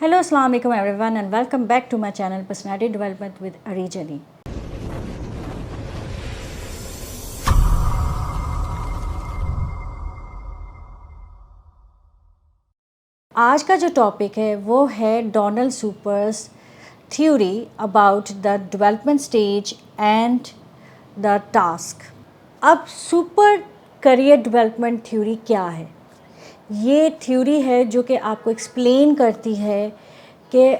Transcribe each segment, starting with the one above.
Hello, Assalamu alaikum everyone and welcome back to my channel Personality Development with Areej Ali. आज का जो topic है वो है Donald supers theory about the development stage and the task. अब super career development theory क्या है? ये थ्योरी है जो कि आपको एक्सप्लेन करती है कि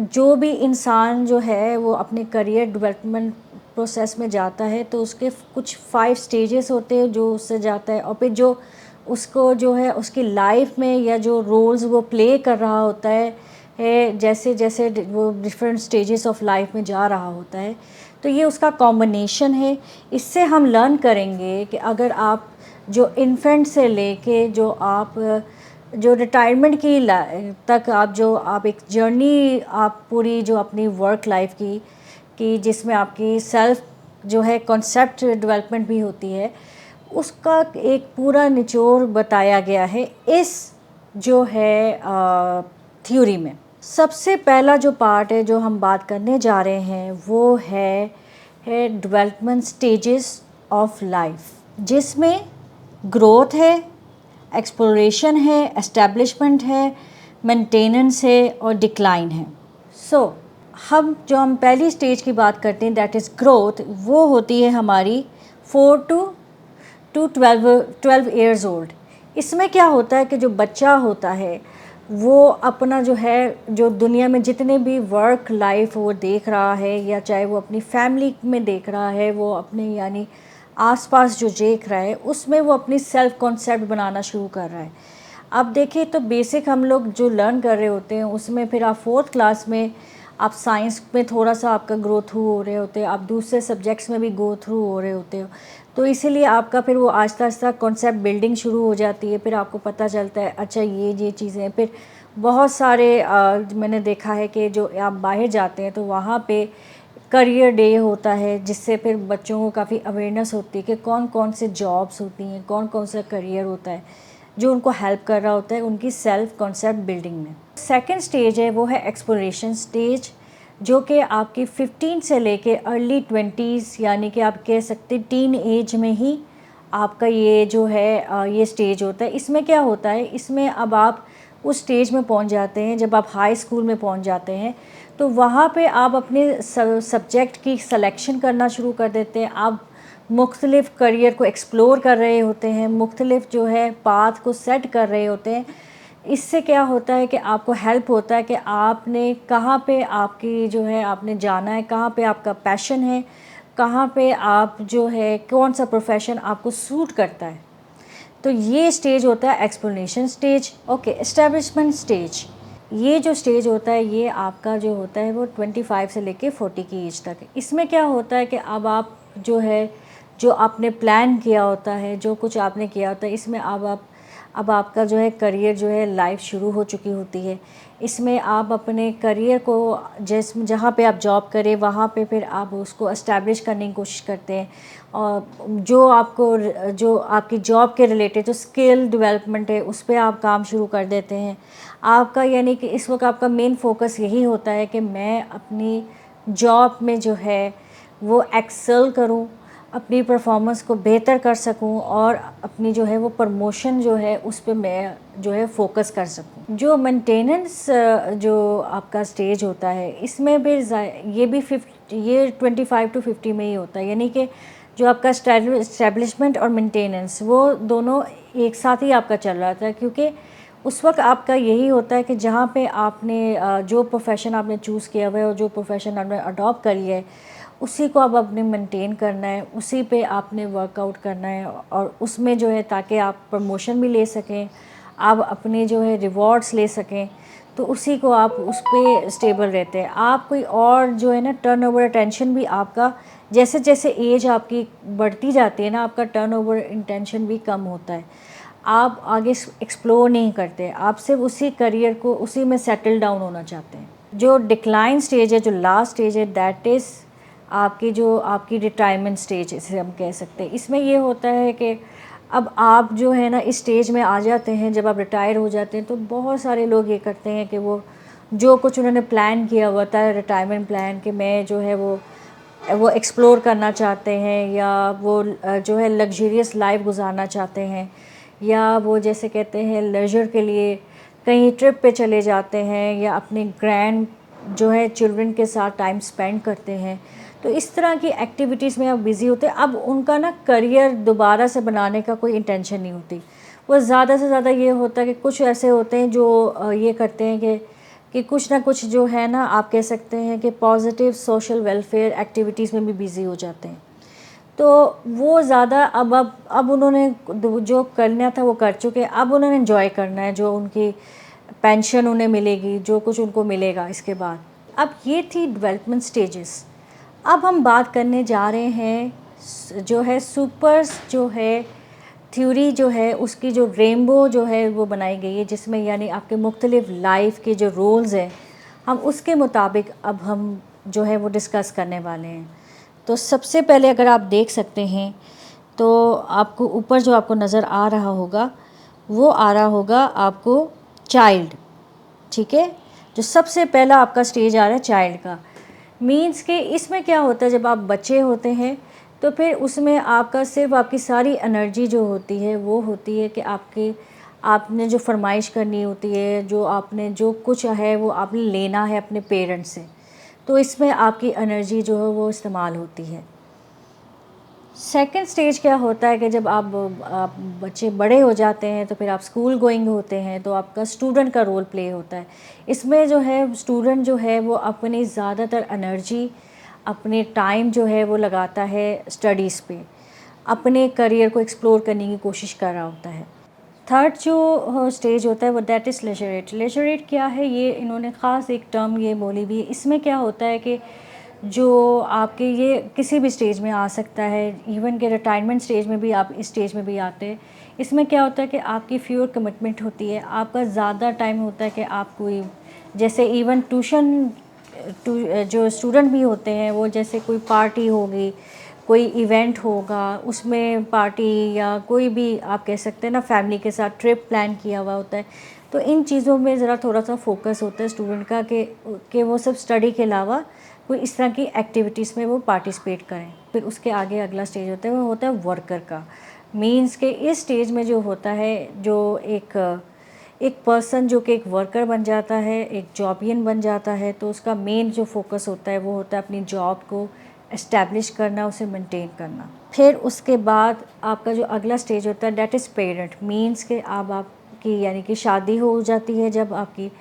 जो भी इंसान जो है वो अपने करियर डेवलपमेंट प्रोसेस में जाता है तो उसके कुछ 5 स्टेजेस होते हैं जो उससे जाता है, और फिर जो उसको जो है उसकी लाइफ में या जो रोल्स वो प्ले कर रहा होता है जैसे जैसे वो डिफरेंट स्टेजेस ऑफ लाइफ में जा रहा होता है, तो ये उसका कॉम्बिनेशन है। इससे हम लर्न करेंगे कि अगर आप जो इन्फेंट से लेके जो आप जो रिटायरमेंट की तक आप एक जर्नी आप पूरी जो अपनी वर्क लाइफ की जिसमें आपकी सेल्फ जो है कॉन्सेप्ट डेवलपमेंट भी होती है, उसका एक पूरा निचोड़ बताया गया है इस जो है थ्योरी में। सबसे पहला जो पार्ट है जो हम बात करने जा रहे हैं वो है डेवलपमेंट स्टेजेस ऑफ लाइफ, जिसमें ग्रोथ है, एक्सप्लोरेशन है, एस्टेब्लिशमेंट है, मेंटेनेंस है और डिक्लाइन है। हम पहली स्टेज की बात करते हैं दैट इज़ ग्रोथ। वो होती है हमारी 4 to 12 ईयर्स ओल्ड। इसमें क्या होता है कि जो बच्चा होता है वो अपना जो है जो दुनिया में जितने भी वर्क लाइफ वो देख रहा है, या चाहे वो अपनी फैमिली में देख रहा है, वो अपने यानी आसपास जो देख रहा है उसमें वो अपनी सेल्फ कॉन्सेप्ट बनाना शुरू कर रहा है। अब देखिए तो बेसिक हम लोग जो लर्न कर रहे होते हैं उसमें फिर आप 4th क्लास में आप साइंस में थोड़ा सा आपका ग्रो थ्रू हो रहे होते हैं, आप दूसरे सब्जेक्ट्स में भी गो थ्रू हो रहे होते हो, तो इसीलिए आपका फिर वो आहिस्ता आहिस्ता कॉन्सेप्ट बिल्डिंग शुरू हो जाती है। फिर आपको पता चलता है अच्छा ये चीज़ें। फिर बहुत सारे मैंने देखा है कि जो आप बाहर जाते हैं तो वहाँ पे करियर डे होता है, जिससे फिर बच्चों को काफ़ी अवेयरनेस होती है कि कौन कौन से जॉब्स होती हैं, कौन कौन सा करियर होता है जो उनको हेल्प कर रहा होता है उनकी सेल्फ कॉन्सेप्ट बिल्डिंग में। सेकंड स्टेज है वो है एक्सप्लोरेशन स्टेज, जो कि आपकी 15 से लेके अर्ली 20s यानी कि आप कह सकते टीन एज में ही आपका ये जो है ये स्टेज होता है। इसमें क्या होता है, इसमें अब आप उस स्टेज में पहुंच जाते हैं जब आप हाई स्कूल में पहुंच जाते हैं, तो वहाँ पे आप अपने सब्जेक्ट की सिलेक्शन करना शुरू कर देते हैं। आप मुख्तलिफ़ करियर को एक्सप्लोर कर रहे होते हैं, मुख्तलिफ़ जो है पाथ को सेट कर रहे होते हैं। इससे क्या होता है कि आपको हेल्प होता है कि आपने कहाँ पे आपकी जो है आपने जाना है, कहाँ पे आपका पैशन है, कहाँ पे आप जो है कौन सा प्रोफेशन आपको सूट करता है। तो ये स्टेज होता है exploration stage. Okay, establishment stage, ये जो स्टेज होता है ये आपका जो होता है वो 25 से लेके 40 की एज तक है। इसमें क्या होता है कि अब आप जो है जो आपने प्लान किया होता है, जो कुछ आपने किया होता है, इसमें अब आपका जो है करियर जो है लाइफ शुरू हो चुकी होती है। इसमें आप अपने करियर को जहाँ पे आप जॉब करें वहाँ पे फिर आप उसको एस्टैब्लिश करने की कोशिश करते हैं, और जो आपकी जॉब के रिलेटेड जो स्किल डेवलपमेंट है उस पर आप काम शुरू कर देते हैं। आपका यानी कि इस वक्त आपका मेन फोकस यही होता है कि मैं अपनी जॉब में जो है वो एक्सेल करूं, अपनी परफॉर्मेंस को बेहतर कर सकूं, और अपनी जो है वो प्रमोशन जो है उस पे मैं जो है फोकस कर सकूं। जो मेंटेनेंस जो आपका स्टेज होता है इसमें भी ये भी 25 to 50 में ही होता है, यानी कि जो आपका एस्टेब्लिशमेंट और मेंटेनेंस वो दोनों एक साथ ही आपका चल रहा था, क्योंकि उस वक्त आपका यही होता है कि जहाँ पे आपने जो प्रोफेशन आपने चूज़ किया हुआ है और जो प्रोफेशन आपने अडॉप्ट करी है उसी को अब आपने मेंटेन करना है, उसी पे आपने वर्कआउट करना है, और उसमें जो है ताकि आप प्रमोशन भी ले सकें, आप अपने जो है रिवॉर्ड्स ले सकें, तो उसी को आप उस पर स्टेबल रहते हैं। आप कोई और जो है ना टर्नओवर अटेंशन भी आपका जैसे जैसे एज आपकी बढ़ती जाती है ना, आपका टर्नओवर इंटेंशन भी कम होता है, आप आगे एक्सप्लोर नहीं करते, आप सिर्फ उसी करियर को उसी में सेटल डाउन होना चाहते हैं। जो डिक्लाइन स्टेज है, जो लास्ट स्टेज है, दैट इज़ आपकी रिटायरमेंट स्टेज इसे हम कह सकते हैं। इसमें ये होता है कि अब आप जो है ना इस स्टेज में आ जाते हैं, जब आप रिटायर हो जाते हैं तो बहुत सारे लोग ये करते हैं कि वो जो कुछ उन्होंने प्लान किया हुआ था, रिटायरमेंट प्लान, कि मैं जो है वो एक्सप्लोर करना चाहते हैं, या वो जो है लग्जरियस लाइफ गुजारना चाहते हैं, या वो जैसे कहते हैं लेजर के लिए कहीं ट्रिप पे चले जाते हैं, या अपने ग्रैंड जो है चिल्ड्रन के साथ टाइम स्पेंड करते हैं। तो इस तरह की एक्टिविटीज़ में अब बिज़ी होते हैं। अब उनका ना करियर दोबारा से बनाने का कोई इंटेंशन नहीं होती। वो ज़्यादा से ज़्यादा ये होता है कि कुछ ऐसे होते हैं जो ये करते हैं कि कुछ ना कुछ जो है ना, आप कह सकते हैं कि पॉजिटिव सोशल वेलफेयर एक्टिविटीज़ में भी बिज़ी हो जाते हैं। तो वो ज़्यादा अब उन्होंने जो करना था वो कर चुके हैं। अब उन्होंने एंजॉय करना है, जो उनकी पेंशन उन्हें मिलेगी, जो कुछ उनको मिलेगा इसके बाद। अब ये थी डेवलपमेंट स्टेजेस। अब हम बात करने जा रहे हैं जो है सुपर्स जो है थ्योरी जो है उसकी, जो रेनबो जो है वो बनाई गई है, जिसमें यानी आपके मुख्तलिफ लाइफ के जो रोल्स हैं, हम उसके मुताबिक अब हम जो है वो डिस्कस करने वाले हैं। तो सबसे पहले अगर आप देख सकते हैं तो आपको ऊपर जो आपको नज़र आ रहा होगा वो आ रहा होगा आपको चाइल्ड, ठीक है। जो सबसे पहला आपका स्टेज आ रहा है चाइल्ड का, मीन्स कि इसमें क्या होता है, जब आप बच्चे होते हैं तो फिर उसमें आपका सिर्फ आपकी सारी एनर्जी जो होती है वो होती है कि आपने जो फरमाइश करनी होती है, जो आपने जो कुछ है वो आपने लेना है अपने पेरेंट्स से, तो इसमें आपकी एनर्जी जो है वो इस्तेमाल होती है। सेकंड स्टेज क्या होता है कि जब आप बच्चे बड़े हो जाते हैं तो फिर आप स्कूल गोइंग होते हैं, तो आपका स्टूडेंट का रोल प्ले होता है। इसमें जो है स्टूडेंट जो है वो अपनी ज़्यादातर एनर्जी, अपने टाइम जो है वो लगाता है स्टडीज़ पे, अपने करियर को एक्सप्लोर करने की कोशिश कर रहा होता है। थर्ड जो स्टेज होता है वो दैट इज़ लेजरेट। लेजरेट क्या है, ये इन्होंने ख़ास एक टर्म ये बोली भी है। इसमें क्या होता है कि जो आपके ये किसी भी स्टेज में आ सकता है, इवन के रिटायरमेंट स्टेज में भी, आप इस स्टेज में भी आते हैं। इसमें क्या होता है कि आपकी फ्यूर कमिटमेंट होती है, आपका ज़्यादा टाइम होता है कि आप कोई जैसे इवन जो स्टूडेंट भी होते हैं वो जैसे कोई पार्टी होगी, कोई इवेंट होगा, उसमें पार्टी या कोई भी आप कह सकते हैं ना फैमिली के साथ ट्रिप प्लान किया हुआ होता है, तो इन चीज़ों में ज़रा थोड़ा सा फोकस होता है स्टूडेंट का कि वो सब स्टडी के अलावा कोई इस तरह की एक्टिविटीज़ में वो पार्टिसिपेट करें। फिर उसके आगे अगला स्टेज होता है वो होता है वर्कर का। मीन्स के इस स्टेज में जो होता है, जो एक पर्सन जो कि एक वर्कर बन जाता है, एक जॉबियन बन जाता है, तो उसका मेन जो फोकस होता है वो होता है अपनी जॉब को इस्टेब्लिश करना, उसे मेंटेन करना। फिर उसके बाद आपका जो अगला स्टेज होता है दैट इज़ पेरेंट। मीन्स के अब आपकी यानी कि शादी हो जाती है, जब आपकी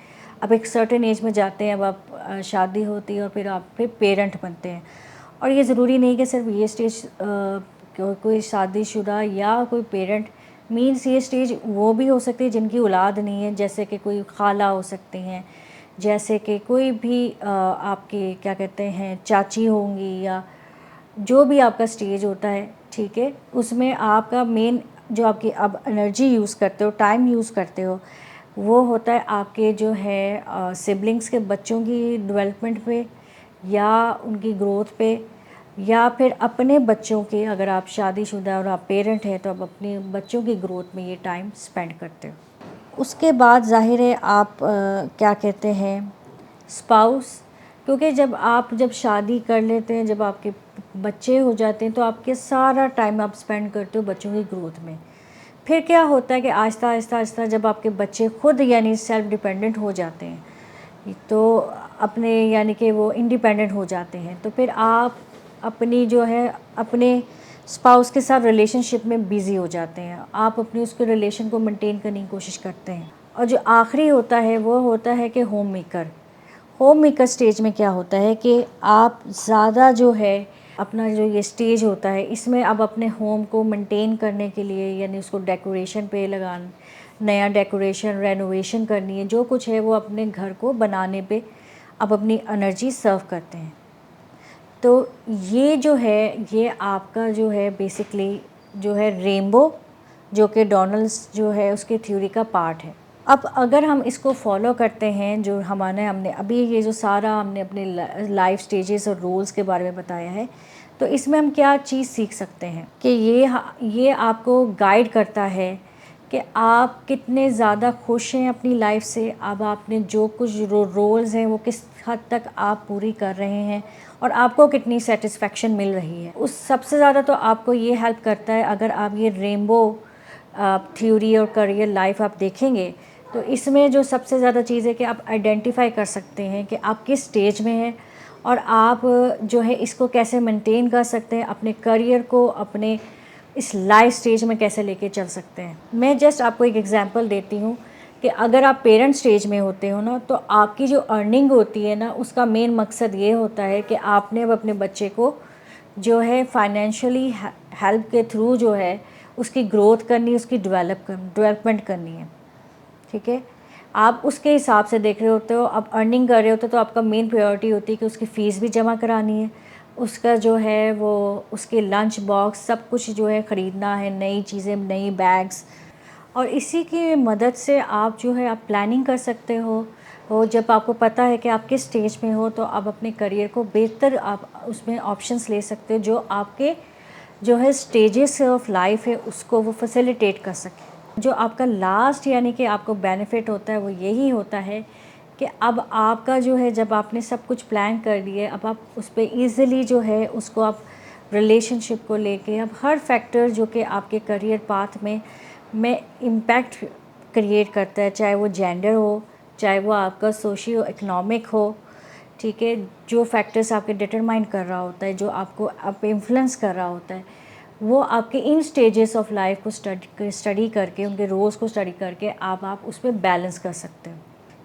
अब एक सर्टेन एज में जाते हैं, अब आप शादी होती है और फिर आप फिर पेरेंट बनते हैं। और ये ज़रूरी नहीं कि सिर्फ ये स्टेज कोई शादीशुदा या कोई पेरेंट, मीन्स ये स्टेज वो भी हो सकती है जिनकी औलाद नहीं है, जैसे कि कोई खाला हो सकती हैं, जैसे कि कोई भी आपकी क्या कहते हैं चाची होंगी, या जो भी आपका स्टेज होता है, ठीक है। उसमें आपका मेन जो आपकी अब एनर्जी यूज़ करते हो, टाइम यूज़ करते हो, वो होता है आपके जो है सिबलिंग्स के बच्चों की डेवलपमेंट पे, या उनकी ग्रोथ पे, या फिर अपने बच्चों के, अगर आप शादीशुदा और आप पेरेंट हैं तो आप अपने बच्चों की ग्रोथ में ये टाइम स्पेंड करते हो। उसके बाद ज़ाहिर है आप क्या कहते हैं स्पाउस, क्योंकि जब शादी कर लेते हैं, जब आपके बच्चे हो जाते हैं, तो आपके सारा टाइम आप स्पेंड करते हो बच्चों की ग्रोथ में। फिर क्या होता है कि आहिस्ता आहिस्ता आहिस्ता जब आपके बच्चे खुद यानी सेल्फ डिपेंडेंट हो जाते हैं, तो अपने यानी कि वो इंडिपेंडेंट हो जाते हैं, तो फिर आप अपनी जो है अपने स्पाउस के साथ रिलेशनशिप में बिज़ी हो जाते हैं, आप अपनी उसके रिलेशन को मेंटेन करने की कोशिश करते हैं। और जो आखिरी होता है वो होता है कि होम मेकर स्टेज में क्या होता है कि आप ज़्यादा जो है अपना जो ये स्टेज होता है, इसमें अब अपने होम को मेंटेन करने के लिए यानी उसको डेकोरेशन पे लगाना, नया डेकोरेशन रेनोवेशन करनी है, जो कुछ है वो अपने घर को बनाने पे अब अपनी एनर्जी सर्व करते हैं। तो ये जो है ये आपका जो है बेसिकली जो है रेनबो, जो कि डोनाल्ड्स जो है उसकी थ्योरी का पार्ट है। अब अगर हम इसको फॉलो करते हैं, जो हमने अभी ये जो सारा हमने अपने लाइफ स्टेजेस और रोल्स के बारे में बताया है, तो इसमें हम क्या चीज़ सीख सकते हैं कि ये आपको गाइड करता है कि आप कितने ज़्यादा खुश हैं अपनी लाइफ से, अब आपने जो कुछ रोल्स हैं वो किस हद तक आप पूरी कर रहे हैं और आपको कितनी सेटिस्फेक्शन मिल रही है। उस सबसे ज़्यादा तो आपको ये हेल्प करता है अगर आप ये रेनबो थ्योरी और करियर लाइफ आप देखेंगे, तो इसमें जो सबसे ज़्यादा चीज़ है कि आप आइडेंटिफाई कर सकते हैं कि आप किस स्टेज में हैं और आप जो है इसको कैसे मेंटेन कर सकते हैं, अपने करियर को अपने इस लाइफ स्टेज में कैसे लेके चल सकते हैं। मैं जस्ट आपको एक एग्जांपल देती हूँ कि अगर आप पेरेंट स्टेज में होते हो ना, तो आपकी जो अर्निंग होती है ना, उसका मेन मकसद ये होता है कि आपने अब अपने बच्चे को जो है फाइनेंशियली हेल्प के थ्रू जो है उसकी ग्रोथ करनी, उसकी डेवलपमेंट करनी है, ठीक है। आप उसके हिसाब से देख रहे होते हो, आप अर्निंग कर रहे होते हो, तो आपका मेन प्रायोरिटी होती है कि उसकी फ़ीस भी जमा करानी है, उसका जो है वो उसके लंच बॉक्स सब कुछ जो है ख़रीदना है, नई चीज़ें, नई बैग्स, और इसी की मदद से आप जो है आप प्लानिंग कर सकते हो। जब आपको पता है कि आप किस स्टेज में हो, तो आप अपने करियर को बेहतर आप उसमें ऑप्शंस ले सकते हो जो आपके जो है स्टेजेस ऑफ लाइफ है उसको वो फैसिलिटेट कर सके। जो आपका लास्ट यानी कि आपको बेनिफिट होता है वो यही होता है कि अब आपका जो है जब आपने सब कुछ प्लान कर लिया, अब आप उस पर ईज़िली जो है उसको आप रिलेशनशिप को लेके अब हर फैक्टर जो कि आपके करियर पाथ में इम्पैक्ट क्रिएट करता है, चाहे वो जेंडर हो, चाहे वो आपका सोशियो इकोनॉमिक हो, ठीक है, जो फैक्टर्स आपके डिटरमाइन कर रहा होता है, जो आपको आप इन्फ्लुएंस कर रहा होता है, वो आपके इन स्टेजेस ऑफ लाइफ को स्टडी करके, उनके रोल्स को स्टडी करके आप उस पर बैलेंस कर सकते हो।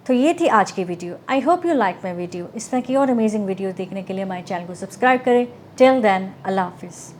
तो ये थी आज की video. I hope you like my video. इस तरह की और अमेजिंग वीडियो देखने के लिए हमारे चैनल को सब्सक्राइब करें। टिल देन, अल्लाह हाफिज़।